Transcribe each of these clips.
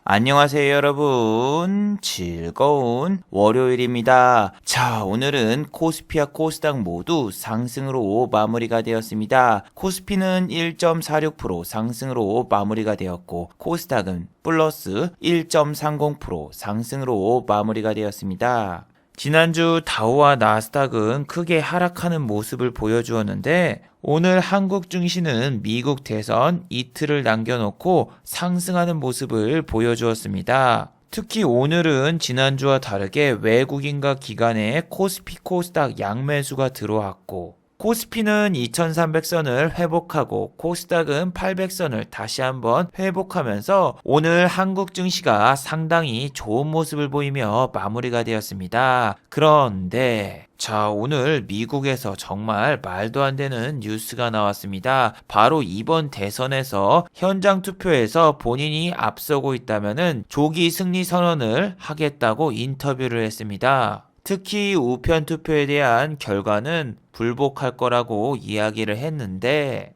안녕하세요 여러분. 즐거운 월요일입니다. 자, 오늘은 코스피와 코스닥 모두 상승으로 마무리가 되었습니다. 코스피는 1.46% 상승으로 마무리가 되었고 코스닥은 플러스 1.30% 상승으로 마무리가 되었습니다. 지난주 다우와 나스닥은 크게 하락하는 모습을 보여주었는데 오늘 한국 증시는 미국 대선 이틀을 남겨놓고 상승하는 모습을 보여주었습니다. 특히 오늘은 지난주와 다르게 외국인과 기관의 코스피 코스닥 양매수가 들어왔고 코스피는 2300선을 회복하고 코스닥은 800선을 다시 한번 회복하면서 오늘 한국 증시가 상당히 좋은 모습을 보이며 마무리가 되었습니다. 그런데 오늘 미국에서 정말 말도 안 되는 뉴스가 나왔습니다. 바로 이번 대선에서 현장 투표에서 본인이 앞서고 있다면은 조기 승리 선언을 하겠다고 인터뷰를 했습니다. 특히 우편 투표에 대한 결과는 불복할 거라고 이야기를 했는데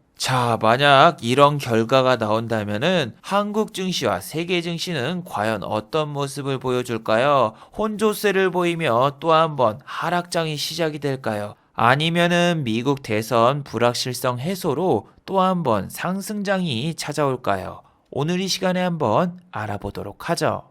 만약 이런 결과가 나온다면은 한국 증시와 세계 증시는 과연 어떤 모습을 보여줄까요? 혼조세를 보이며 또 한번 하락장이 시작이 될까요? 아니면은 미국 대선 불확실성 해소로 또 한번 상승장이 찾아올까요? 오늘 이 시간에 한번 알아보도록 하죠.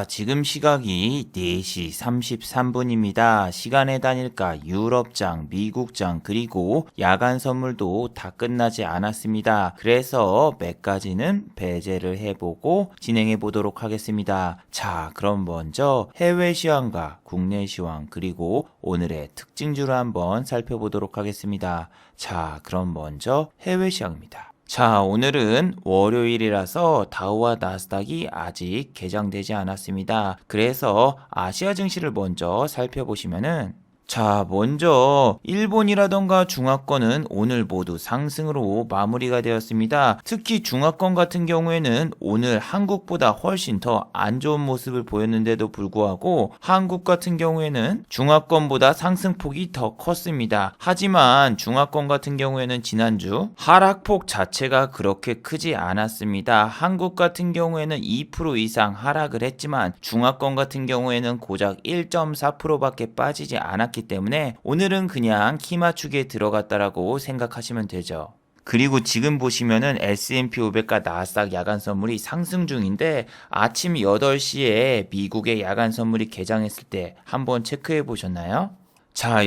지금 시각이 4시 33분입니다. 시간의 단일가 유럽장, 미국장, 그리고 야간 선물도 다 끝나지 않았습니다. 그래서 몇 가지는 배제를 해보고 진행해 보도록 하겠습니다. 그럼 먼저 해외 시황과 국내 시황 그리고 오늘의 특징주를 한번 살펴보도록 하겠습니다. 그럼 먼저 해외 시황입니다. 오늘은 월요일이라서 다우와 나스닥이 아직 개장되지 않았습니다. 그래서 아시아 증시를 먼저 살펴보시면은 먼저 일본이라던가 중화권은 오늘 모두 상승으로 마무리가 되었습니다. 특히 중화권 같은 경우에는 오늘 한국보다 훨씬 더 안 좋은 모습을 보였는데도 불구하고 한국 같은 경우에는 중화권보다 상승폭이 더 컸습니다. 하지만 중화권 같은 경우에는 지난주 하락폭 자체가 그렇게 크지 않았습니다. 한국 같은 경우에는 2% 이상 하락을 했지만 중화권 같은 경우에는 고작 1.4%밖에 빠지지 않았기 때문에 오늘은 그냥 키 맞추기에 들어갔다라고 생각하시면 되죠. 그리고 지금 보시면은 S&P 500과 나스닥 야간 선물이 상승 중인데 아침 8시에 미국의 야간 선물이 개장했을 때 한번 체크해 보셨나요?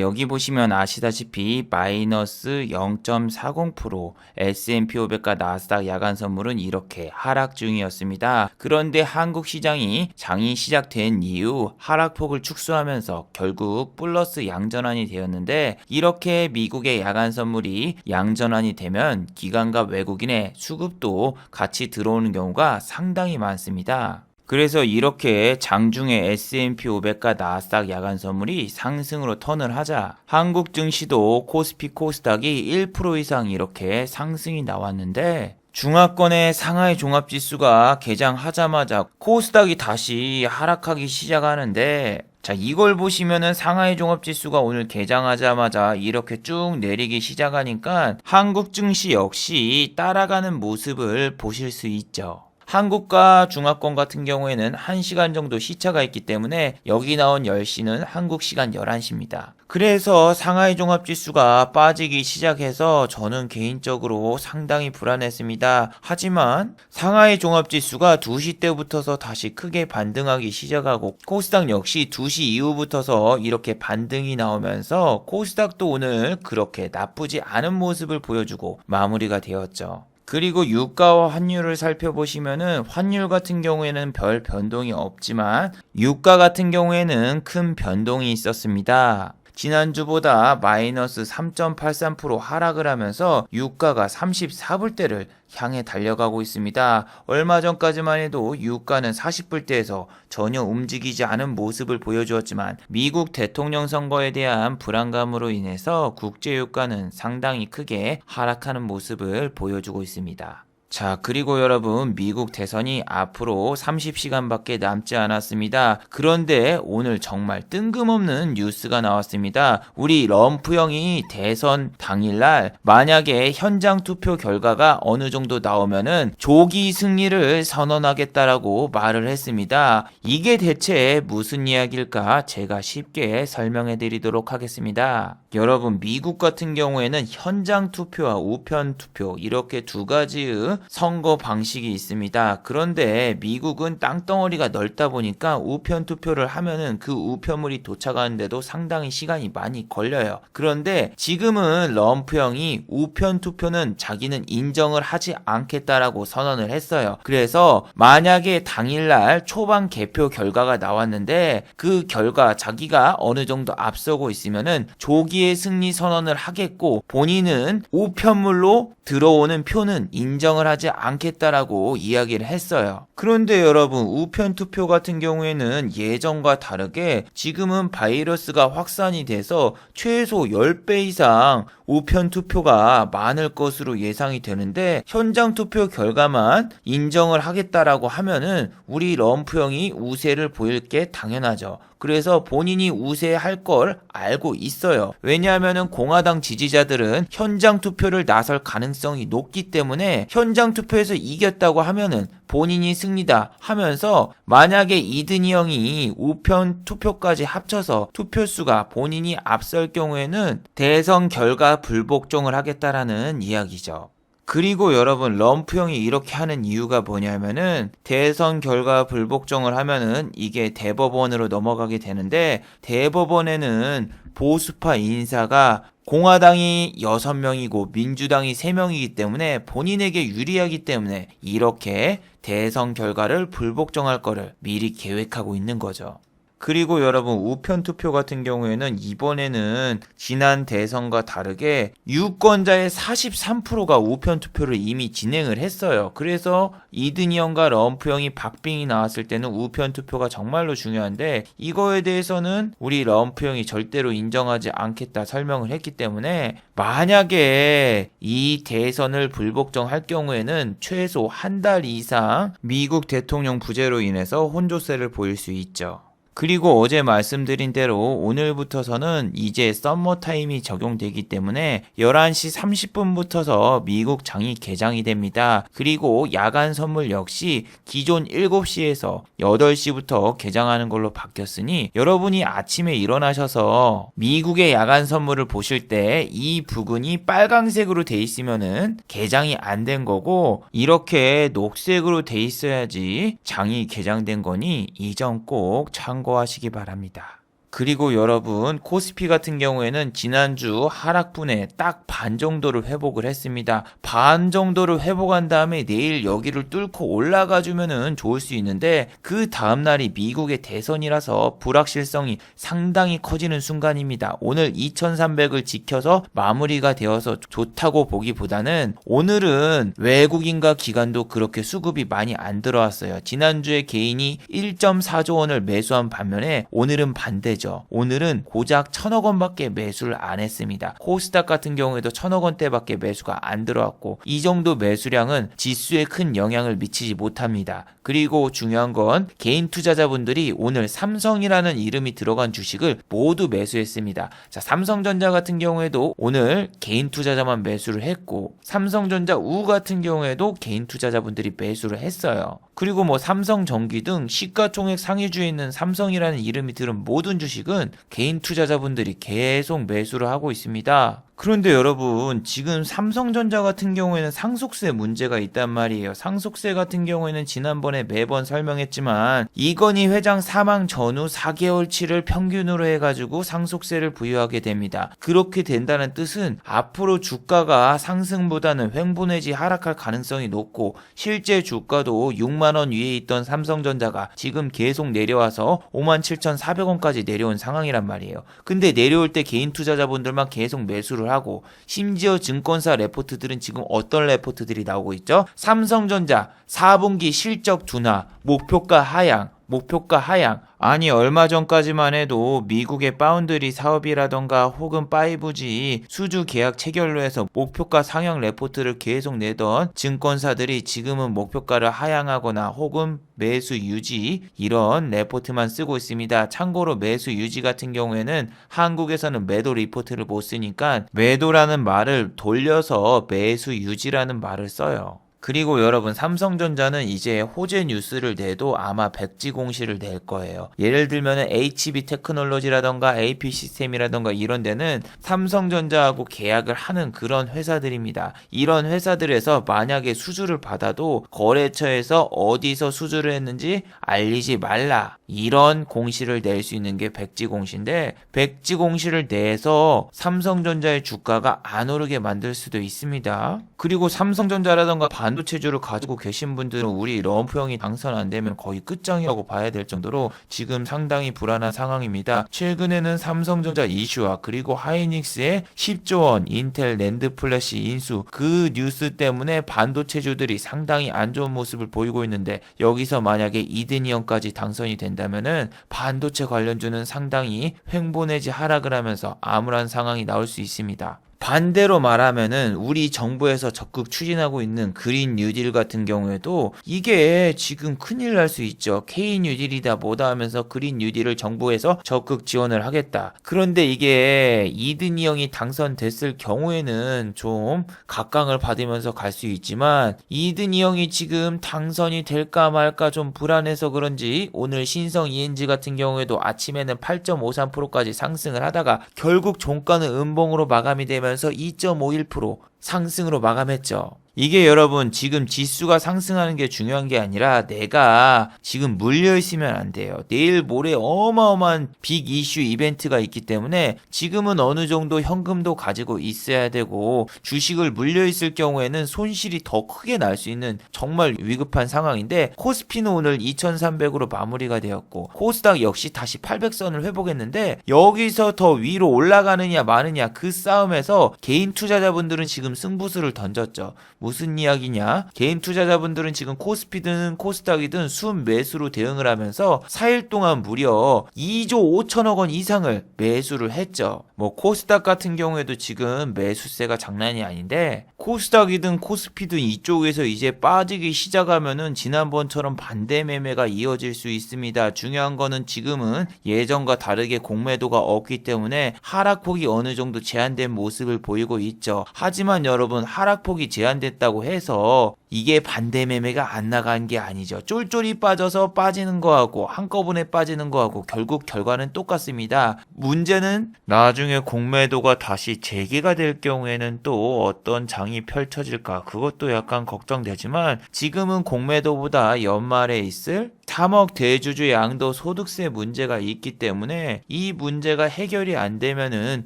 여기 보시면 아시다시피 마이너스 0.40% S&P 500과 나스닥 야간 선물은 이렇게 하락 중이었습니다. 그런데 한국 시장이 장이 시작된 이후 하락폭을 축소하면서 결국 플러스 양전환이 되었는데 이렇게 미국의 야간 선물이 양전환이 되면 기관과 외국인의 수급도 같이 들어오는 경우가 상당히 많습니다. 그래서 이렇게 장중에 S&P 500과 나스닥 야간 선물이 상승으로 턴을 하자 한국 증시도 코스피 코스닥이 1% 이상 이렇게 상승이 나왔는데 중화권의 상하이 종합지수가 개장하자마자 코스닥이 다시 하락하기 시작하는데 이걸 보시면은 상하이 종합지수가 오늘 개장하자마자 이렇게 쭉 내리기 시작하니까 한국 증시 역시 따라가는 모습을 보실 수 있죠. 한국과 중화권 같은 경우에는 1시간 정도 시차가 있기 때문에 여기 나온 10시는 한국 시간 11시입니다. 그래서 상하이 종합지수가 빠지기 시작해서 저는 개인적으로 상당히 불안했습니다. 하지만 상하이 종합지수가 2시 때부터서 다시 크게 반등하기 시작하고 코스닥 역시 2시 이후부터서 이렇게 반등이 나오면서 코스닥도 오늘 그렇게 나쁘지 않은 모습을 보여주고 마무리가 되었죠. 그리고 유가와 환율을 살펴보시면은 환율 같은 경우에는 별 변동이 없지만 유가 같은 경우에는 큰 변동이 있었습니다. 지난주보다 마이너스 3.83% 하락을 하면서 유가가 34불대를 향해 달려가고 있습니다. 얼마 전까지만 해도 유가는 40불대에서 전혀 움직이지 않은 모습을 보여주었지만 미국 대통령 선거에 대한 불안감으로 인해서 국제 유가는 상당히 크게 하락하는 모습을 보여주고 있습니다. 자, 그리고 여러분, 미국 대선이 앞으로 30시간밖에 남지 않았습니다. 그런데 오늘 정말 뜬금없는 뉴스가 나왔습니다. 우리 럼프 형이 대선 당일날 만약에 현장 투표 결과가 어느 정도 나오면은 조기 승리를 선언하겠다라고 말을 했습니다. 이게 대체 무슨 이야기일까? 제가 쉽게 설명해 드리도록 하겠습니다. 여러분, 미국 같은 경우에는 현장 투표와 우편 투표 이렇게 두 가지의 선거 방식이 있습니다. 그런데 미국은 땅덩어리가 넓다 보니까 우편 투표를 하면은 그 우편물이 도착하는데도 상당히 시간이 많이 걸려요. 그런데 지금은 럼프 형이 우편 투표는 자기는 인정을 하지 않겠다라고 선언을 했어요. 그래서 만약에 당일날 초반 개표 결과가 나왔는데 그 결과 자기가 어느 정도 앞서고 있으면은 조기의 승리 선언을 하겠고 본인은 우편물로 들어오는 표는 인정을 하지 않겠다라고 이야기를 했어요. 그런데 여러분, 우편 투표 같은 경우에는 예전과 다르게 지금은 바이러스가 확산이 돼서 최소 10배 이상 우편 투표가 많을 것으로 예상이 되는데 현장 투표 결과만 인정을 하겠다라고 하면은 우리 럼프 형이 우세를 보일 게 당연하죠. 그래서 본인이 우세할 걸 알고 있어요. 왜냐하면은 공화당 지지자들은 현장 투표를 나설 가능성이 높기 때문에 현장 투표에서 이겼다고 하면은 본인이 승리다 하면서 만약에 이든이 형이 우편 투표까지 합쳐서 투표수가 본인이 앞설 경우에는 대선 결과 불복종을 하겠다라는 이야기죠. 그리고 여러분, 럼프 형이 이렇게 하는 이유가 뭐냐면은 대선 결과 불복종을 하면은 이게 대법원으로 넘어가게 되는데 대법원에는 보수파 인사가 공화당이 6명이고 민주당이 3명이기 때문에 본인에게 유리하기 때문에 이렇게 대선 결과를 불복종할 거를 미리 계획하고 있는 거죠. 그리고 여러분, 우편 투표 같은 경우에는 이번에는 지난 대선과 다르게 유권자의 43%가 우편 투표를 이미 진행을 했어요. 그래서 이든이 형과 럼프 형이 박빙이 나왔을 때는 우편 투표가 정말로 중요한데 이거에 대해서는 우리 럼프 형이 절대로 인정하지 않겠다 설명을 했기 때문에 만약에 이 대선을 불복종할 경우에는 최소 한 달 이상 미국 대통령 부재로 인해서 혼조세를 보일 수 있죠. 그리고 어제 말씀드린 대로 오늘부터서는 이제 썸머타임이 적용되기 때문에 11시 30분부터서 미국 장이 개장이 됩니다. 그리고 야간 선물 역시 기존 7시에서 8시부터 개장하는 걸로 바뀌었으니 여러분이 아침에 일어나셔서 미국의 야간 선물을 보실 때 이 부분이 빨강색으로 돼 있으면은 개장이 안 된 거고 이렇게 녹색으로 돼 있어야지 장이 개장된 거니 이 점 꼭 참고하시기 바랍니다. 그리고 여러분, 코스피 같은 경우에는 지난주 하락분에 딱 반 정도를 회복을 했습니다. 반 정도를 회복한 다음에 내일 여기를 뚫고 올라가 주면은 좋을 수 있는데 그 다음날이 미국의 대선이라서 불확실성이 상당히 커지는 순간입니다. 오늘 2300을 지켜서 마무리가 되어서 좋다고 보기보다는 오늘은 외국인과 기관도 그렇게 수급이 많이 안 들어왔어요. 지난주에 개인이 1.4조 원을 매수한 반면에 오늘은 반대죠. 오늘은 고작 1000억 원밖에 매수를 안 했습니다. 코스닥 같은 경우에도 1000억 원대밖에 매수가 안 들어왔고 이 정도 매수량은 지수에 큰 영향을 미치지 못합니다. 그리고 중요한 건 개인 투자자분들이 오늘 삼성이라는 이름이 들어간 주식을 모두 매수했습니다. 자, 삼성전자 같은 경우에도 오늘 개인 투자자만 매수를 했고 삼성전자 우 같은 경우에도 개인 투자자분들이 매수를 했어요. 그리고 뭐 삼성전기 등 시가총액 상위주에 있는 삼성이라는 이름이 들은 모든 주식은 개인 투자자분들이 계속 매수를 하고 있습니다. 그런데 여러분, 지금 삼성전자 같은 경우에는 상속세 문제가 있단 말이에요. 상속세 같은 경우에는 지난번에 매번 설명했지만 이건희 회장 사망 전후 4개월치를 평균으로 해가지고 상속세를 부여하게 됩니다. 그렇게 된다는 뜻은 앞으로 주가가 상승보다는 횡보 내지 하락할 가능성이 높고 실제 주가도 6만원 위에 있던 삼성전자가 지금 계속 내려와서 57,400원까지 내려온 상황이란 말이에요. 근데 내려올 때 개인 투자자분들만 계속 매수를 하고 심지어 증권사 레포트들은 지금 어떤 레포트들이 나오고 있죠? 삼성전자 4분기 실적 둔화, 목표가 하향, 목표가 하향. 아니 얼마 전까지만 해도 미국의 파운드리 사업이라던가 혹은 5G 수주 계약 체결로 해서 목표가 상향 레포트를 계속 내던 증권사들이 지금은 목표가를 하향하거나 혹은 매수 유지 이런 레포트만 쓰고 있습니다. 참고로 매수 유지 같은 경우에는 한국에서는 매도 리포트를 못 쓰니까 매도라는 말을 돌려서 매수 유지라는 말을 써요. 그리고 여러분 삼성전자는 이제 호재 뉴스를 내도 아마 백지 공시를 낼 거예요. 예를 들면은 HB 테크놀로지라던가 AP 시스템이라던가 이런 데는 삼성전자하고 계약을 하는 그런 회사들입니다. 이런 회사들에서 만약에 수주를 받아도 거래처에서 어디서 수주를 했는지 알리지 말라. 이런 공시를 낼 수 있는 게 백지 공시인데 백지 공시를 내서 삼성전자의 주가가 안 오르게 만들 수도 있습니다. 그리고 삼성전자라던가 반도체주를 가지고 계신 분들은 우리 럼프 형이 당선 안 되면 거의 끝장이라고 봐야 될 정도로 지금 상당히 불안한 상황입니다. 최근에는 삼성전자 이슈와 그리고 하이닉스의 10조 원 인텔 랜드 플래시 인수 그 뉴스 때문에 반도체주들이 상당히 안 좋은 모습을 보이고 있는데 여기서 만약에 이드니엄까지 당선이 된다면은 반도체 관련주는 상당히 횡보 내지 하락을 하면서 암울한 상황이 나올 수 있습니다. 반대로 말하면은 우리 정부에서 적극 추진하고 있는 그린 뉴딜 같은 경우에도 이게 지금 큰일 날 수 있죠. K 뉴딜이다 뭐다 하면서 그린 뉴딜을 정부에서 적극 지원을 하겠다. 그런데 이게 이든이 형이 당선됐을 경우에는 좀 각광을 받으면서 갈 수 있지만 이든이 형이 지금 당선이 될까 말까 좀 불안해서 그런지 오늘 신성 ENG 같은 경우에도 아침에는 8.53%까지 상승을 하다가 결국 종가는 음봉으로 마감이 되면 2.51% 상승으로 마감했죠. 이게 여러분 지금 지수가 상승하는 게 중요한 게 아니라 내가 지금 물려 있으면 안 돼요. 내일 모레 어마어마한 빅 이슈 이벤트가 있기 때문에 지금은 어느 정도 현금도 가지고 있어야 되고 주식을 물려 있을 경우에는 손실이 더 크게 날 수 있는 정말 위급한 상황인데 코스피는 오늘 2300으로 마무리가 되었고 코스닥 역시 다시 800선을 회복했는데 여기서 더 위로 올라가느냐 마느냐 그 싸움에서 개인 투자자분들은 지금 승부수를 던졌죠. 무슨 이야기냐? 개인 투자자분들은 지금 코스피든 코스닥이든 순매수로 대응을 하면서 4일 동안 무려 2조 5천억 원 이상을 매수를 했죠. 뭐 코스닥 같은 경우에도 지금 매수세가 장난이 아닌데 코스닥이든 코스피든 이쪽에서 이제 빠지기 시작하면은 지난번처럼 반대 매매가 이어질 수 있습니다. 중요한 거는 지금은 예전과 다르게 공매도가 없기 때문에 하락폭이 어느 정도 제한된 모습을 보이고 있죠. 하지만 여러분 하락폭이 제한됐다고 해서 이게 반대 매매가 안 나간 게 아니죠. 쫄쫄이 빠져서 빠지는 거하고 한꺼번에 빠지는 거하고 결국 결과는 똑같습니다. 문제는 나중에 공매도가 다시 재개가 될 경우에는 또 어떤 장이 펼쳐질까 그것도 약간 걱정되지만 지금은 공매도보다 연말에 있을 3억 대주주 양도 소득세 문제가 있기 때문에 이 문제가 해결이 안 되면은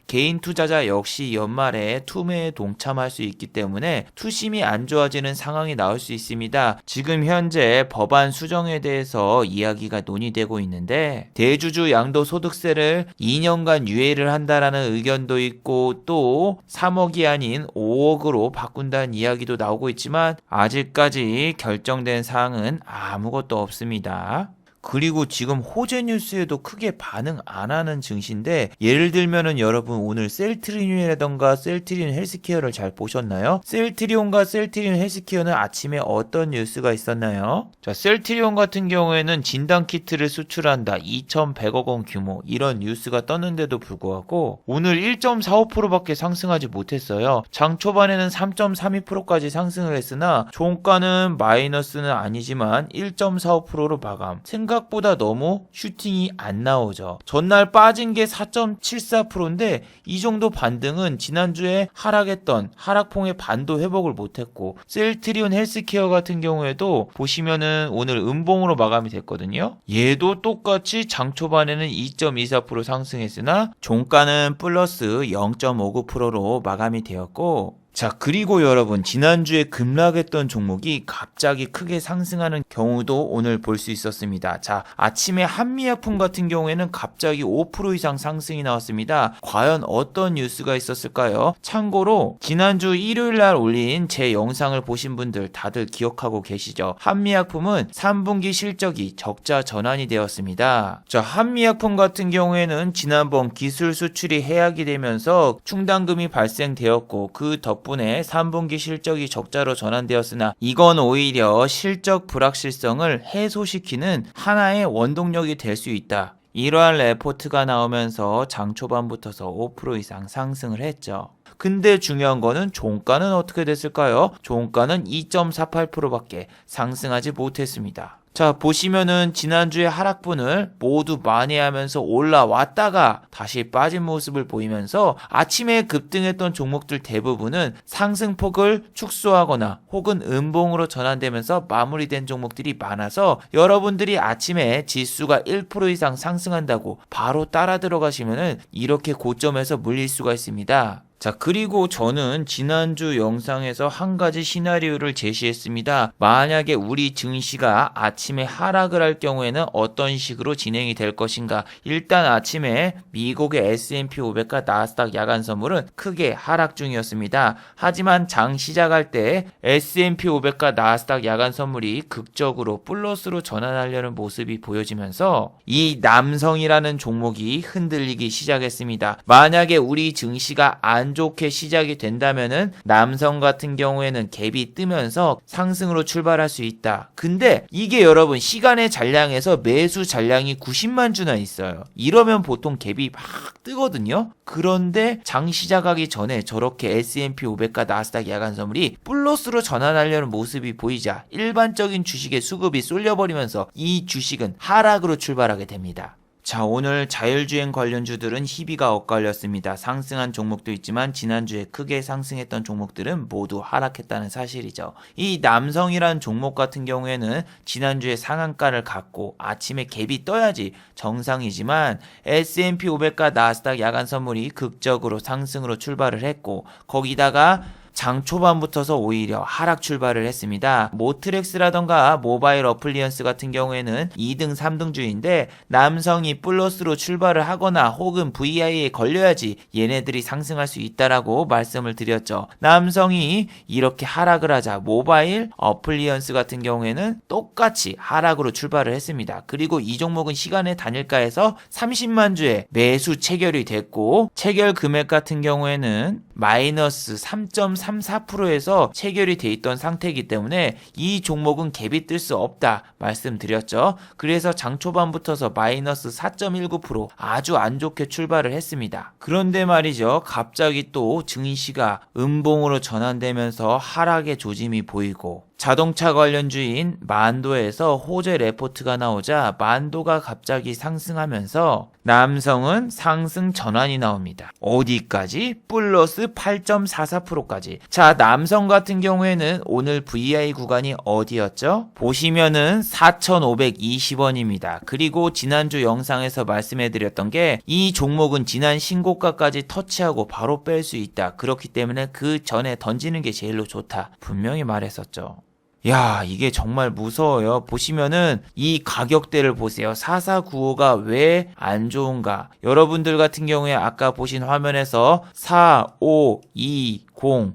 개인 투자자 역시 연말에 투매에 동참할 수 있기 때문에 투심이 안 좋아지는 상황이 나올 수 있습니다. 지금 현재 법안 수정에 대해서 이야기가 논의되고 있는데 대주주 양도 소득세를 2년간 유예를 한다라는 의견도 있고 또 3억이 아닌 5억으로 바꾼다는 이야기도 나오고 있지만 아직까지 결정된 사항은 아무것도 없습니다. 그리고 지금 호재 뉴스에도 크게 반응 안 하는 증시인데 예를 들면은 여러분 오늘 셀트리온이라던가 셀트리온 헬스케어를 잘 보셨나요? 셀트리온과 셀트리온 헬스케어는 아침에 어떤 뉴스가 있었나요? 자, 셀트리온 같은 경우에는 진단키트를 수출한다 2,100억 원 규모 이런 뉴스가 떴는데도 불구하고 오늘 1.45%밖에 상승하지 못했어요. 장 초반에는 3.32%까지 상승을 했으나 종가는 마이너스는 아니지만 1.45%로 마감. 생각보다 너무 슈팅이 안 나오죠. 전날 빠진 게 4.74%인데 이 정도 반등은 지난주에 하락했던 하락폭의 반도 회복을 못했고 셀트리온 헬스케어 같은 경우에도 보시면은 오늘 음봉으로 마감이 됐거든요. 얘도 똑같이 장 초반에는 2.24% 상승했으나 종가는 플러스 0.59%로 마감이 되었고 자, 그리고 여러분, 지난주에 급락했던 종목이 갑자기 크게 상승하는 경우도 오늘 볼 수 있었습니다. 자, 아침에 한미약품 같은 경우에는 갑자기 5% 이상 상승이 나왔습니다. 과연 어떤 뉴스가 있었을까요? 참고로 지난주 일요일 날 올린 제 영상을 보신 분들 다들 기억하고 계시죠? 한미약품은 3분기 실적이 적자 전환이 되었습니다. 자, 한미약품 같은 경우에는 지난번 기술 수출이 해약이 되면서 충당금이 발생되었고 그 덕분에 3분기 실적이 적자로 전환되었으나 이건 오히려 실적 불확실성을 해소시키는 하나의 원동력이 될 수 있다. 이러한 레포트가 나오면서 장 초반부터서 5% 이상 상승을 했죠. 근데 중요한 거는 종가는 어떻게 됐을까요? 종가는 2.48%밖에 상승하지 못했습니다. 자, 보시면은 지난주에 하락분을 모두 만회하면서 올라왔다가 다시 빠진 모습을 보이면서 아침에 급등했던 종목들 대부분은 상승폭을 축소하거나 혹은 음봉으로 전환되면서 마무리된 종목들이 많아서 여러분들이 아침에 지수가 1% 이상 상승한다고 바로 따라 들어가시면은 이렇게 고점에서 물릴 수가 있습니다. 자, 그리고 저는 지난주 영상에서 한 가지 시나리오를 제시했습니다. 만약에 우리 증시가 아침에 하락을 할 경우에는 어떤 식으로 진행이 될 것인가. 일단 아침에 미국의 S&P 500과 나스닥 야간 선물은 크게 하락 중이었습니다. 하지만 장 시작할 때 S&P 500과 나스닥 야간 선물이 극적으로 플러스로 전환하려는 모습이 보여지면서 이 남성이라는 종목이 흔들리기 시작했습니다. 만약에 우리 증시가 안 좋게 시작이 된다면은 남성 같은 경우에는 갭이 뜨면서 상승으로 출발할 수 있다. 근데 이게 여러분 시간의 잔량에서 매수 잔량이 90만 주나 있어요. 이러면 보통 갭이 막 뜨거든요. 그런데 장 시작하기 전에 저렇게 S&P 500과 나스닥 야간 선물이 플러스로 전환하려는 모습이 보이자 일반적인 주식의 수급이 쏠려버리면서 이 주식은 하락으로 출발하게 됩니다. 자, 오늘 자율주행 관련주들은 희비가 엇갈렸습니다. 상승한 종목도 있지만 지난주에 크게 상승했던 종목들은 모두 하락했다는 사실이죠. 이 남성이란 종목 같은 경우에는 지난주에 상한가를 갖고 아침에 갭이 떠야지 정상이지만 S&P 500과 나스닥 야간 선물이 극적으로 상승으로 출발을 했고 거기다가 장 초반부터서 오히려 하락 출발을 했습니다. 모트렉스라던가 모바일 어플리언스 같은 경우에는 2등, 3등 주인데 남성이 플러스로 출발을 하거나 혹은 VI에 걸려야지 얘네들이 상승할 수 있다라고 말씀을 드렸죠. 남성이 이렇게 하락을 하자 모바일 어플리언스 같은 경우에는 똑같이 하락으로 출발을 했습니다. 그리고 이 종목은 시간의 단일가에서 30만 주에 매수 체결이 됐고 체결 금액 같은 경우에는 마이너스 3.34%에서 체결이 돼 있던 상태이기 때문에 이 종목은 갭이 뜰 수 없다 말씀드렸죠. 그래서 장 초반부터서 마이너스 4.19% 아주 안 좋게 출발을 했습니다. 그런데 말이죠. 갑자기 또 증시가 음봉으로 전환되면서 하락의 조짐이 보이고 자동차 관련주인 만도에서 호재 레포트가 나오자 만도가 갑자기 상승하면서 남성은 상승 전환이 나옵니다. 어디까지? 플러스 8.44%까지. 자, 남성 같은 경우에는 오늘 VI 구간이 어디였죠? 보시면은 4,520원입니다. 그리고 지난주 영상에서 말씀해드렸던 게 이 종목은 지난 신고가까지 터치하고 바로 뺄 수 있다. 그렇기 때문에 그 전에 던지는 게 제일로 좋다. 분명히 말했었죠. 야, 이게 정말 무서워요. 보시면은 이 가격대를 보세요. 4495가 왜 안 좋은가? 여러분들 같은 경우에 아까 보신 화면에서 4520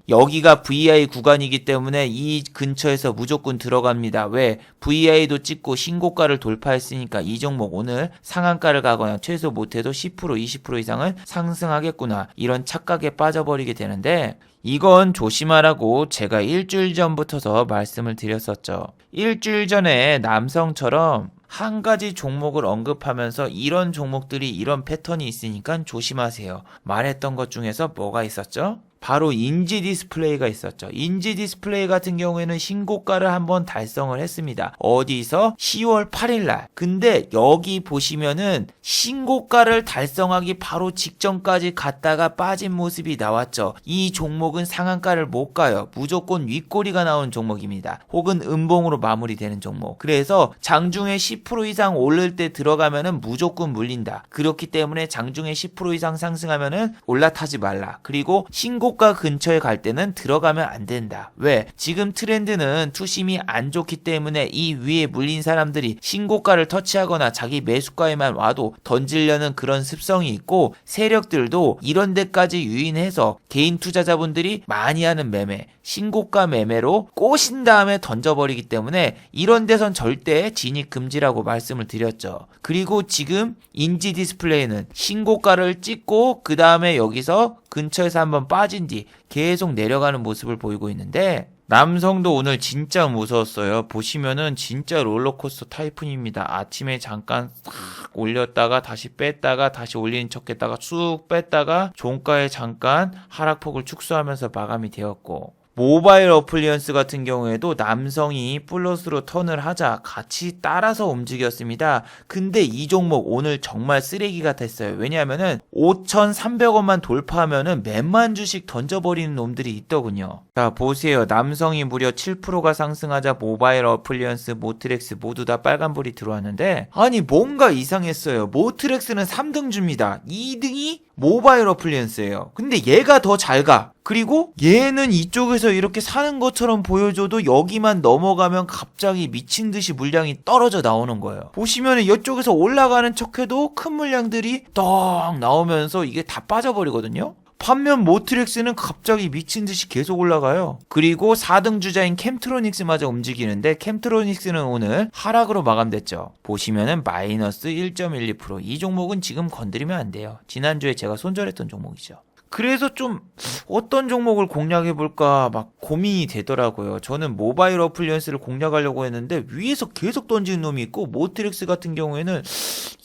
여기가 VI 구간이기 때문에 이 근처에서 무조건 들어갑니다. 왜? VI도 찍고 신고가를 돌파했으니까 이 종목 오늘 상한가를 가거나 최소 못해도 10% 20% 이상은 상승하겠구나. 이런 착각에 빠져버리게 되는데 이건 조심하라고 제가 일주일 전부터 말씀을 드렸었죠. 일주일 전에 남성처럼 한 가지 종목을 언급하면서 이런 종목들이 이런 패턴이 있으니까 조심하세요. 말했던 것 중에서 뭐가 있었죠? 바로 인지 디스플레이가 있었죠. 인지 디스플레이 같은 경우에는 신고가를 한번 달성을 했습니다. 어디서? 10월 8일날. 근데 여기 보시면은 신고가를 달성하기 바로 직전까지 갔다가 빠진 모습이 나왔죠. 이 종목은 상한가를 못 가요. 무조건 윗꼬리가 나온 종목입니다. 혹은 음봉으로 마무리되는 종목. 그래서 장중에 10% 이상 오를 때 들어가면은 무조건 물린다. 그렇기 때문에 장중에 10% 이상 상승하면은 올라타지 말라. 그리고 신고 신고가 근처에 갈 때는 들어가면 안 된다. 왜? 지금 트렌드는 투심이 안 좋기 때문에 이 위에 물린 사람들이 신고가를 터치하거나 자기 매수가에만 와도 던지려는 그런 습성이 있고, 세력들도 이런 데까지 유인해서 개인 투자자분들이 많이 하는 매매, 신고가 매매로 꼬신 다음에 던져버리기 때문에 이런 데선 절대 진입 금지라고 말씀을 드렸죠. 그리고 지금 인지 디스플레이는 신고가를 찍고 그 다음에 여기서 근처에서 한번 빠진 뒤 계속 내려가는 모습을 보이고 있는데, 남성도 오늘 진짜 무서웠어요. 보시면은 진짜 롤러코스터 타이푼입니다. 아침에 잠깐 싹 올렸다가 다시 뺐다가 다시 올리는 척 했다가 쑥 뺐다가 종가에 잠깐 하락폭을 축소하면서 마감이 되었고, 모바일 어플리언스 같은 경우에도 남성이 플러스로 턴을 하자 같이 따라서 움직였습니다. 근데 이 종목 오늘 정말 쓰레기 같았어요. 왜냐하면은 5,300원만 돌파하면은 몇만 주씩 던져버리는 놈들이 있더군요. 자, 보세요. 남성이 무려 7%가 상승하자 모바일 어플리언스, 모트렉스 모두 다 빨간불이 들어왔는데, 아니 뭔가 이상했어요. 모트렉스는 3등주입니다. 2등이 모바일 어플리언스예요. 근데 얘가 더 잘 가. 그리고 얘는 이쪽에서 이렇게 사는 것처럼 보여줘도 여기만 넘어가면 갑자기 미친 듯이 물량이 떨어져 나오는 거예요. 보시면은 이쪽에서 올라가는 척해도 큰 물량들이 떡 나오면서 이게 다 빠져버리거든요. 반면 모트렉스는 갑자기 미친 듯이 계속 올라가요. 그리고 4등 주자인 캠트로닉스마저 움직이는데, 캠트로닉스는 오늘 하락으로 마감됐죠. 보시면은 마이너스 1.12%. 이 종목은 지금 건드리면 안 돼요. 지난주에 제가 손절했던 종목이죠. 그래서 좀 어떤 종목을 공략해볼까 막 고민이 되더라고요. 저는 모바일 어플리언스를 공략하려고 했는데 위에서 계속 던지는 놈이 있고, 모트렉스 같은 경우에는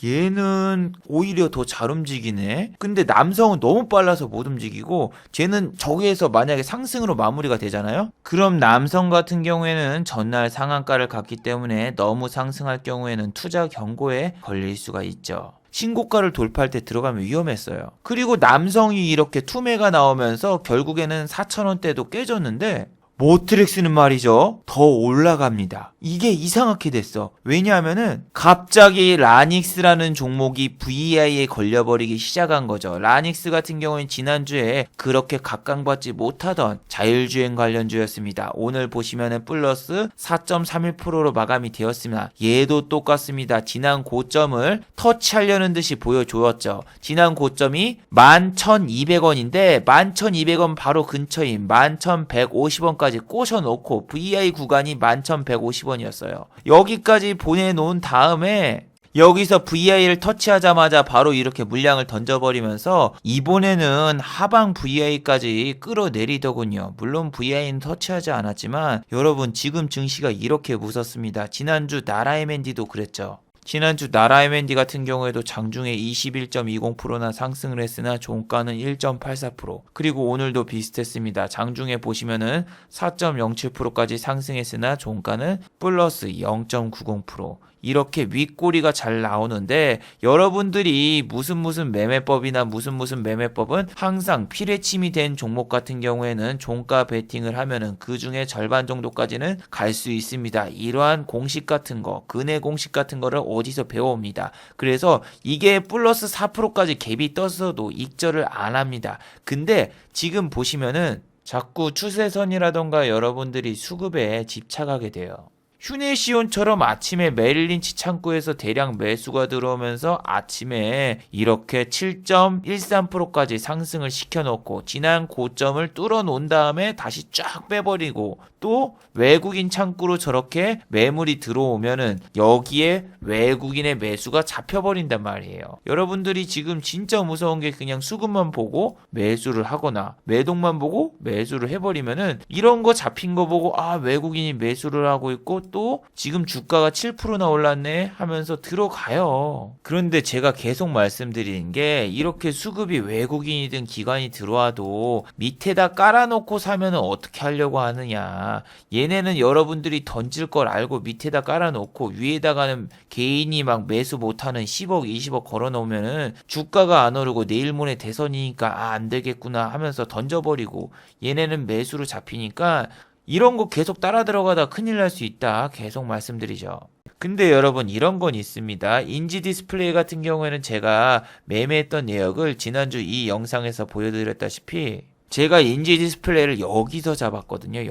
얘는 오히려 더 잘 움직이네. 근데 남성은 너무 빨라서 못 움직이고, 쟤는 저기에서 만약에 상승으로 마무리가 되잖아요. 그럼 남성 같은 경우에는 전날 상한가를 갔기 때문에 너무 상승할 경우에는 투자 경고에 걸릴 수가 있죠. 신고가를 돌파할 때 들어가면 위험했어요. 그리고 남성이 이렇게 투매가 나오면서 결국에는 4,000원대도 깨졌는데, 모트렉스는 말이죠, 더 올라갑니다. 이게 이상하게 됐어. 왜냐하면은 갑자기 라닉스라는 종목이 VI에 걸려버리기 시작한 거죠. 라닉스 같은 경우는 지난주에 그렇게 각광받지 못하던 자율주행 관련주였습니다. 오늘 보시면은 플러스 4.31%로 마감이 되었습니다. 얘도 똑같습니다. 지난 고점을 터치하려는 듯이 보여주었죠. 지난 고점이 11,200원인데 11,200원 바로 근처인 11,150원까지 꼬셔놓고 VI 구간이 11,150원이었어요. 여기까지 보내놓은 다음에 여기서 VI를 터치하자마자 바로 이렇게 물량을 던져버리면서 이번에는 하방 VI까지 끌어내리더군요. 물론 VI는 터치하지 않았지만 여러분, 지금 증시가 이렇게 무섭습니다. 지난주 나라 M&D도 그랬죠. 지난주 나라 M&D 같은 경우에도 장중에 21.20%나 상승을 했으나 종가는 1.84%, 그리고 오늘도 비슷했습니다. 장중에 보시면은 4.07%까지 상승했으나 종가는 플러스 0.90%. 이렇게 윗꼬리가 잘 나오는데, 여러분들이 무슨 매매법이나 무슨 매매법은 항상 피뢰침이 된 종목 같은 경우에는 종가 베팅을 하면은 그 중에 절반 정도까지는 갈 수 있습니다. 이러한 공식 같은 거, 근해 공식 같은 거를 어디서 배워옵니다. 그래서 이게 플러스 4%까지 갭이 떴어도 익절을 안 합니다. 근데 지금 보시면은 자꾸 추세선이라던가 여러분들이 수급에 집착하게 돼요. 휴네시온처럼 아침에 메릴린치 창구에서 대량 매수가 들어오면서 아침에 이렇게 7.13%까지 상승을 시켜놓고 지난 고점을 뚫어놓은 다음에 다시 쫙 빼버리고, 또 외국인 창구로 저렇게 매물이 들어오면은 여기에 외국인의 매수가 잡혀버린단 말이에요. 여러분들이 지금 진짜 무서운 게 그냥 수급만 보고 매수를 하거나 매동만 보고 매수를 해버리면은 이런 거 잡힌 거 보고 외국인이 매수를 하고 있고 또 지금 주가가 7%나 올랐네 하면서 들어가요. 그런데 제가 계속 말씀드리는 게, 이렇게 수급이 외국인이든 기관이 들어와도 밑에다 깔아놓고 사면은 어떻게 하려고 하느냐. 얘네는 여러분들이 던질 걸 알고 밑에다 깔아놓고 위에다가는 개인이 막 매수 못하는 10억 20억 걸어놓으면은 주가가 안 오르고 내일 모레 대선이니까 안 되겠구나 하면서 던져버리고, 얘네는 매수로 잡히니까 이런 거 계속 따라 들어가다 큰일 날 수 있다 계속 말씀드리죠. 근데 여러분, 이런 건 있습니다. 인지 디스플레이 같은 경우에는 제가 매매했던 내역을 지난주 이 영상에서 보여드렸다시피 제가 인지 디스플레이를 여기서 잡았거든요.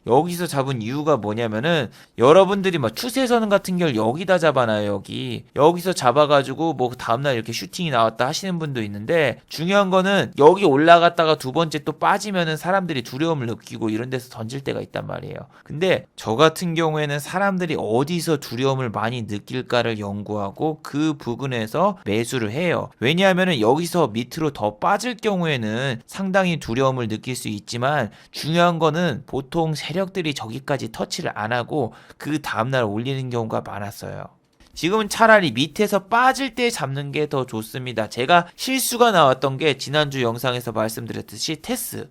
여기서 잡은 이유가 뭐냐면은 여러분들이 막 추세선 같은 걸 여기다 잡아놔요. 여기서 잡아가지고 뭐 다음날 이렇게 슈팅이 나왔다 하시는 분도 있는데, 중요한 거는 여기 올라갔다가 두 번째 또 빠지면은 사람들이 두려움을 느끼고 이런 데서 던질 때가 있단 말이에요. 근데 저 같은 경우에는 사람들이 어디서 두려움을 많이 느낄까를 연구하고 그 부분에서 매수를 해요. 왜냐하면은 여기서 밑으로 더 빠질 경우에는 상당히 두려움을 느낄 수 있지만, 중요한 거는 보통 세력들이 저기까지 터치를 안 하고 그 다음날 올리는 경우가 많았어요. 지금은 차라리 밑에서 빠질 때 잡는 게 더 좋습니다. 제가 실수가 나왔던 게 지난주 영상에서 말씀드렸듯이 테스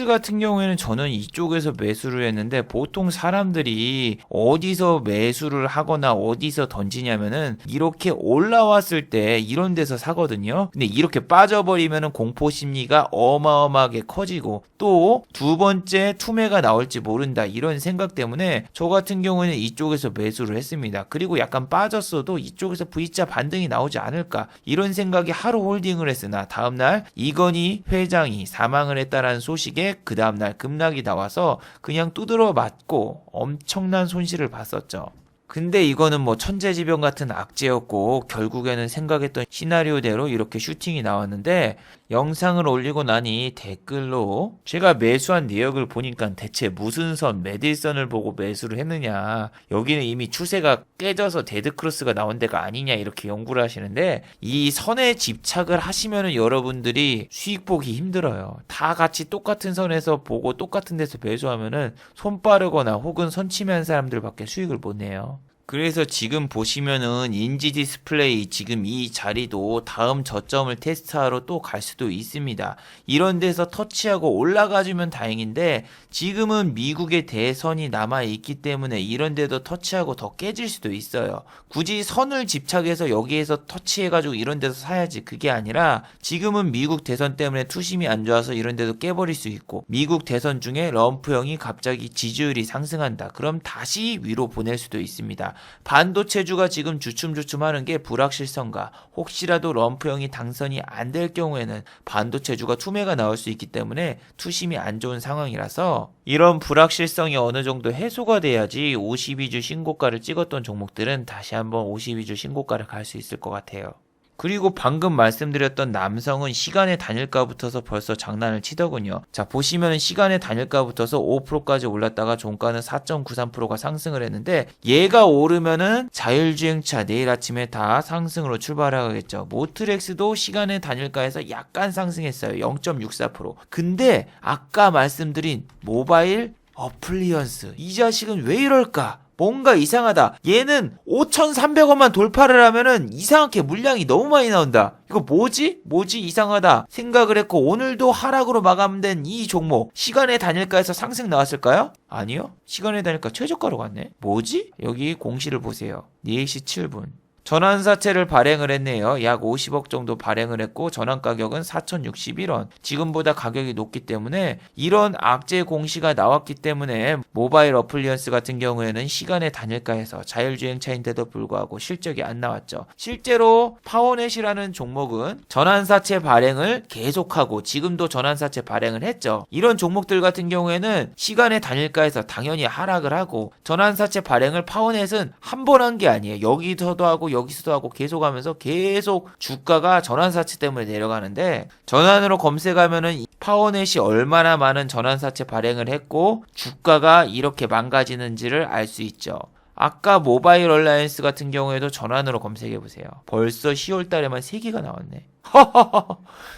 같은 경우에는 저는 이쪽에서 매수를 했는데, 보통 사람들이 어디서 매수를 하거나 어디서 던지냐면은 이렇게 올라왔을 때 이런 데서 사거든요. 근데 이렇게 빠져버리면은 공포 심리가 어마어마하게 커지고, 또 두 번째 투매가 나올지 모른다 이런 생각 때문에 저 같은 경우에는 이쪽에서 매수를 했습니다. 그리고 약간 빠졌어도 이쪽에서 V자 반등이 나오지 않을까 이런 생각에 하루 홀딩을 했으나, 다음날 이건희 회장이 사망을 했다라는 소식에 그 다음날 급락이 나와서 그냥 두드러 맞고 엄청난 손실을 봤었죠. 근데 이거는 뭐 천재지변 같은 악재였고, 결국에는 생각했던 시나리오대로 이렇게 슈팅이 나왔는데, 영상을 올리고 나니 댓글로 제가 매수한 내역을 보니까 대체 무슨 선, 매딜선을 보고 매수를 했느냐, 여기는 이미 추세가 깨져서 데드크로스가 나온 데가 아니냐 이렇게 연구를 하시는데, 이 선에 집착을 하시면은 여러분들이 수익 보기 힘들어요. 다 같이 똑같은 선에서 보고 똑같은 데서 매수하면은 손 빠르거나 혹은 선침한 사람들밖에 수익을 못 내요. 그래서 지금 보시면은 인지 디스플레이 지금 이 자리도 다음 저점을 테스트하러 또 갈 수도 있습니다. 이런 데서 터치하고 올라가주면 다행인데, 지금은 미국의 대선이 남아있기 때문에 이런 데도 터치하고 더 깨질 수도 있어요. 굳이 선을 집착해서 여기에서 터치해가지고 이런 데서 사야지, 그게 아니라 지금은 미국 대선 때문에 투심이 안 좋아서 이런 데도 깨버릴 수 있고, 미국 대선 중에 럼프형이 갑자기 지지율이 상승한다, 그럼 다시 위로 보낼 수도 있습니다. 반도체주가 지금 주춤주춤하는 게 불확실성과, 혹시라도 럼프형이 당선이 안 될 경우에는 반도체주가 투매가 나올 수 있기 때문에 투심이 안 좋은 상황이라서, 이런 불확실성이 어느 정도 해소가 돼야지 52주 신고가를 찍었던 종목들은 다시 한번 52주 신고가를 갈 수 있을 것 같아요. 그리고 방금 말씀드렸던 남성은 시간의 단일가 붙어서 벌써 장난을 치더군요. 자, 보시면 시간의 단일가 붙어서 5%까지 올랐다가 종가는 4.93%가 상승을 했는데, 얘가 오르면은 자율주행차 내일 아침에 다 상승으로 출발하겠죠. 모트렉스도 시간의 단일가에서 약간 상승했어요. 0.64%. 근데 아까 말씀드린 모바일 어플리언스, 이 자식은 왜 이럴까? 뭔가 이상하다. 얘는 5,300원만 돌파를 하면은 이상하게 물량이 너무 많이 나온다. 이거 뭐지 이상하다 생각을 했고, 오늘도 하락으로 마감된 이 종목 시간의 단일가에서 상승 나왔을까요? 아니요. 시간의 단일가 최저가로 갔네. 뭐지? 여기 공시를 보세요. 4시 7분. 전환사채를 발행을 했네요. 약 50억 정도 발행을 했고, 전환 가격은 4,061원. 지금보다 가격이 높기 때문에 이런 악재 공시가 나왔기 때문에 모바일 어플리언스 같은 경우에는 시간의 단일가에서 자율주행차인데도 불구하고 실적이 안 나왔죠. 실제로 파워넷이라는 종목은 전환사채 발행을 계속하고 지금도 전환사채 발행을 했죠. 이런 종목들 같은 경우에는 시간의 단일가에서 당연히 하락을 하고, 전환사채 발행을 파워넷은 한 번 한 게 아니에요. 여기서도 하고 여기서도 하고 계속하면서 계속 주가가 전환사채 때문에 내려가는데, 전환으로 검색하면은 파워넷이 얼마나 많은 전환사채 발행을 했고 주가가 이렇게 망가지는지를 알 수 있죠. 아까 모바일 얼라이언스 같은 경우에도 전환으로 검색해보세요. 벌써 10월 달에만 3개가 나왔네.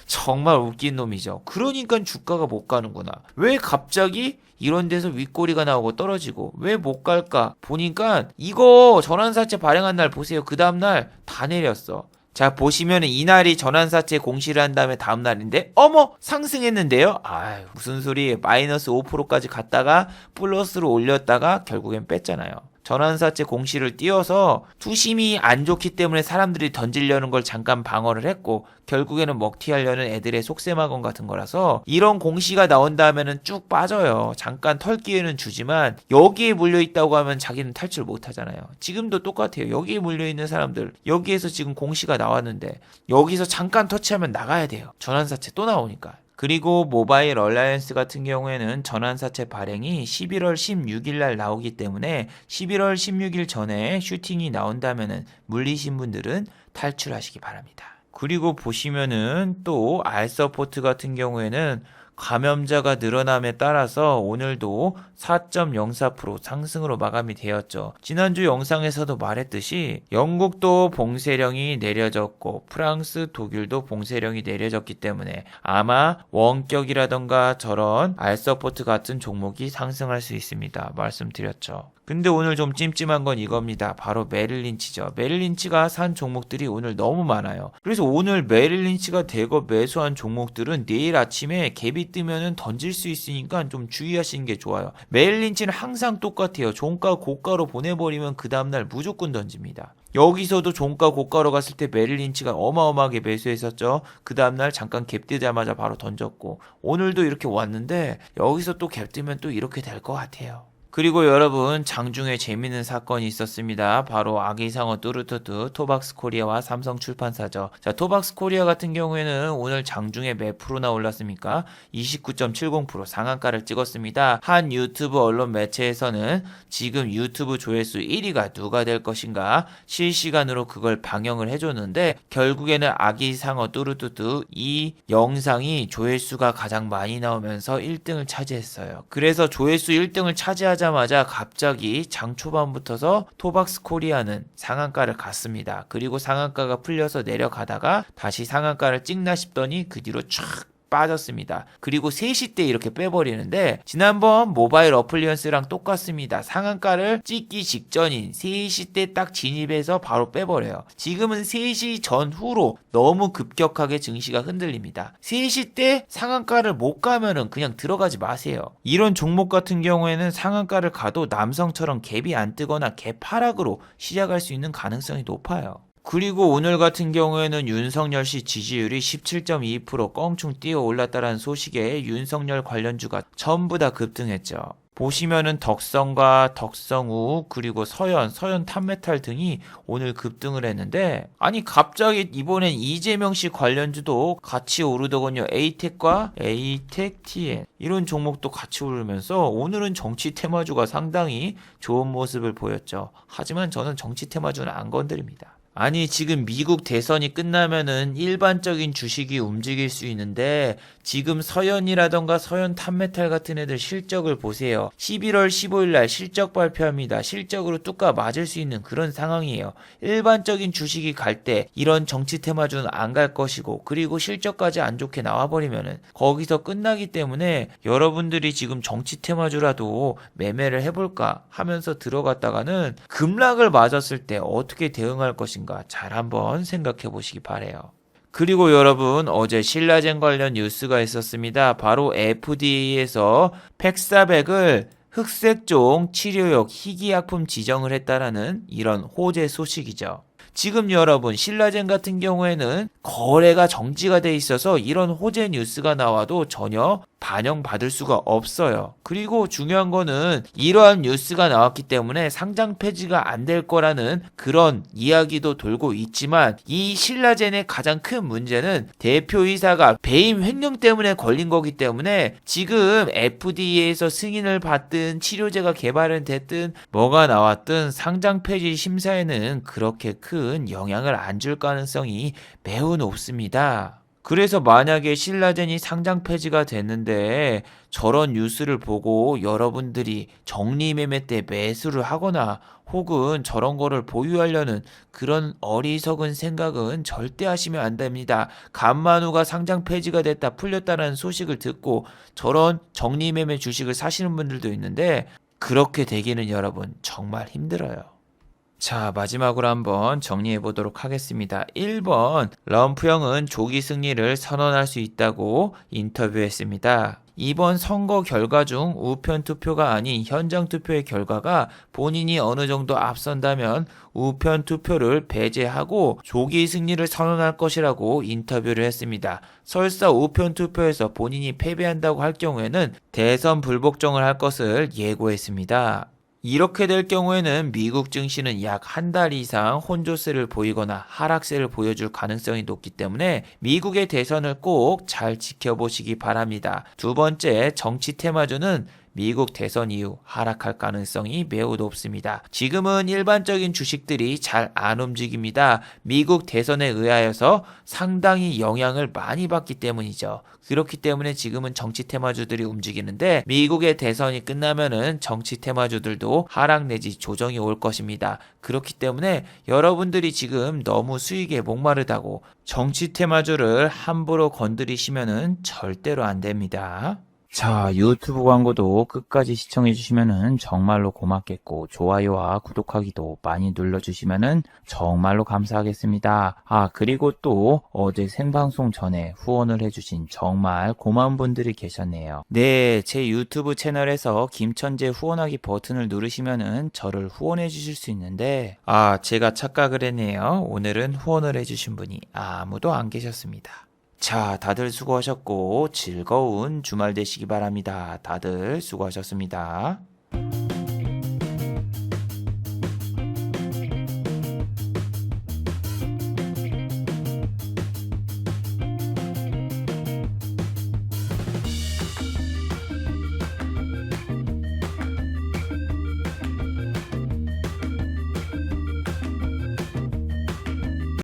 정말 웃긴 놈이죠. 그러니까 주가가 못 가는구나. 왜 갑자기 이런 데서 윗꼬리가 나오고 떨어지고 왜 못 갈까 보니까, 이거 전환사채 발행한 날 보세요. 그 다음날 다 내렸어. 자, 보시면 이날이 전환사채 공시를 한 다음에 다음 날인데, 어머 상승했는데요. 아유, 무슨 소리. 마이너스 5%까지 갔다가 플러스로 올렸다가 결국엔 뺐잖아요. 전환사채 공시를 띄워서 투심이 안 좋기 때문에 사람들이 던지려는 걸 잠깐 방어를 했고, 결국에는 먹튀하려는 애들의 속셈학원 같은 거라서 이런 공시가 나온 다음에는 쭉 빠져요. 잠깐 털 기회는 주지만 여기에 물려있다고 하면 자기는 탈출 못하잖아요. 지금도 똑같아요. 여기에 물려있는 사람들, 여기에서 지금 공시가 나왔는데 여기서 잠깐 터치하면 나가야 돼요. 전환사채 또 나오니까. 그리고 모바일 얼라이언스 같은 경우에는 전환사채 발행이 11월 16일 날 나오기 때문에 11월 16일 전에 슈팅이 나온다면은 물리신 분들은 탈출하시기 바랍니다. 그리고 보시면은 또 알서포트 같은 경우에는 감염자가 늘어남에 따라서 오늘도 4.04% 상승으로 마감이 되었죠. 지난주 영상에서도 말했듯이 영국도 봉쇄령이 내려졌고 프랑스, 독일도 봉쇄령이 내려졌기 때문에 아마 원격이라던가 저런 알서포트 같은 종목이 상승할 수 있습니다. 말씀드렸죠. 근데 오늘 좀 찜찜한 건 이겁니다. 바로 메릴린치죠. 메릴린치가 산 종목들이 오늘 너무 많아요. 그래서 오늘 메릴린치가 대거 매수한 종목들은 내일 아침에 갭이 뜨면은 던질 수 있으니까 좀 주의하시는 게 좋아요. 메릴린치는 항상 똑같아요. 종가 고가로 보내버리면 그 다음날 무조건 던집니다. 여기서도 종가 고가로 갔을 때 메릴린치가 어마어마하게 매수했었죠. 그 다음날 잠깐 갭 뜨자마자 바로 던졌고 오늘도 이렇게 왔는데 여기서 또 갭 뜨면 또 이렇게 될 것 같아요. 그리고 여러분 장중에 재밌는 사건이 있었습니다. 바로 아기상어 뚜루뚜뚜 토박스코리아와 삼성출판사죠. 자, 토박스코리아 같은 경우에는 오늘 장중에 몇 프로나 올랐습니까? 29.70% 상한가를 찍었습니다. 한 유튜브 언론 매체에서는 지금 유튜브 조회수 1위가 누가 될 것인가 실시간으로 그걸 방영을 해줬는데 결국에는 아기상어 뚜루뚜뚜 이 영상이 조회수가 가장 많이 나오면서 1등을 차지했어요. 그래서 조회수 1등을 차지하자마자 갑자기 장 초반부터서 토박스코리아는 상한가를 갔습니다. 그리고 상한가가 풀려서 내려가다가 다시 상한가를 찍나 싶더니 그 뒤로 촥 빠졌습니다. 그리고 3시 때 이렇게 빼버리는데 지난번 모바일 어플리언스랑 똑같습니다. 상한가를 찍기 직전인 3시 때 딱 진입해서 바로 빼버려요. 지금은 3시 전후로 너무 급격하게 증시가 흔들립니다. 3시 때 상한가를 못 가면은 그냥 들어가지 마세요. 이런 종목 같은 경우에는 상한가를 가도 남성처럼 갭이 안 뜨거나 갭 하락으로 시작할 수 있는 가능성이 높아요. 그리고 오늘 같은 경우에는 윤석열 씨 지지율이 17.2% 껑충 뛰어 올랐다는 소식에 윤석열 관련주가 전부 다 급등했죠. 보시면은 덕성과 덕성우 그리고 서현 탑메탈 등이 오늘 급등을 했는데 아니 갑자기 이번엔 이재명 씨 관련주도 같이 오르더군요. 에이텍과 에이텍TN 이런 종목도 같이 오르면서 오늘은 정치 테마주가 상당히 좋은 모습을 보였죠. 하지만 저는 정치 테마주는 안 건드립니다. 아니 지금 미국 대선이 끝나면은 일반적인 주식이 움직일 수 있는데 지금 서현이라던가 서현 탑메탈 같은 애들 실적을 보세요. 11월 15일 날 실적 발표합니다. 실적으로 뚜까 맞을 수 있는 그런 상황이에요. 일반적인 주식이 갈 때 이런 정치 테마주는 안 갈 것이고 그리고 실적까지 안 좋게 나와버리면은 거기서 끝나기 때문에 여러분들이 지금 정치 테마주라도 매매를 해볼까 하면서 들어갔다가는 급락을 맞았을 때 어떻게 대응할 것인가 잘 한번 생각해 보시기 바래요. 그리고 여러분 어제 신라젠 관련 뉴스가 있었습니다. 바로 FDA에서 팩사백을 흑색종 치료용 희귀약품 지정을 했다라는 이런 호재 소식이죠. 지금 여러분 신라젠 같은 경우에는 거래가 정지가 돼 있어서 이런 호재 뉴스가 나와도 전혀 반영받을 수가 없어요. 그리고 중요한 거는 이러한 뉴스가 나왔기 때문에 상장 폐지가 안 될 거라는 그런 이야기도 돌고 있지만 이 신라젠의 가장 큰 문제는 대표이사가 배임 횡령 때문에 걸린 거기 때문에 지금 FDA에서 승인을 받든 치료제가 개발은 됐든 뭐가 나왔든 상장 폐지 심사에는 그렇게 큰 영향을 안 줄 가능성이 매우 높습니다. 그래서 만약에 신라젠이 상장 폐지가 됐는데 저런 뉴스를 보고 여러분들이 적리매매 때 매수를 하거나 혹은 저런 거를 보유하려는 그런 어리석은 생각은 절대 하시면 안 됩니다. 간만우가 상장 폐지가 됐다 풀렸다는 소식을 듣고 저런 적리매매 주식을 사시는 분들도 있는데 그렇게 되기는 여러분 정말 힘들어요. 자, 마지막으로 한번 정리해 보도록 하겠습니다. 1번, 럼프형은 조기 승리를 선언할 수 있다고 인터뷰했습니다. 이번 선거 결과 중 우편 투표가 아닌 현장 투표의 결과가 본인이 어느 정도 앞선다면 우편 투표를 배제하고 조기 승리를 선언할 것이라고 인터뷰를 했습니다. 설사 우편 투표에서 본인이 패배한다고 할 경우에는 대선 불복종을 할 것을 예고했습니다. 이렇게 될 경우에는 미국 증시는 약 한 달 이상 혼조세를 보이거나 하락세를 보여줄 가능성이 높기 때문에 미국의 대선을 꼭 잘 지켜보시기 바랍니다. 두 번째, 정치 테마주는 미국 대선 이후 하락할 가능성이 매우 높습니다. 지금은 일반적인 주식들이 잘 안 움직입니다. 미국 대선에 의하여서 상당히 영향을 많이 받기 때문이죠. 그렇기 때문에 지금은 정치 테마주들이 움직이는데 미국의 대선이 끝나면은 정치 테마주들도 하락 내지 조정이 올 것입니다. 그렇기 때문에 여러분들이 지금 너무 수익에 목마르다고 정치 테마주를 함부로 건드리시면은 절대로 안 됩니다. 자, 유튜브 광고도 끝까지 시청해주시면은 정말로 고맙겠고, 좋아요와 구독하기도 많이 눌러주시면은 정말로 감사하겠습니다. 그리고 또 어제 생방송 전에 후원을 해주신 정말 고마운 분들이 계셨네요. 네, 제 유튜브 채널에서 김천재 후원하기 버튼을 누르시면은 저를 후원해주실 수 있는데, 제가 착각을 했네요. 오늘은 후원을 해주신 분이 아무도 안 계셨습니다. 자, 다들 수고하셨고 즐거운 주말 되시기 바랍니다. 다들 수고하셨습니다.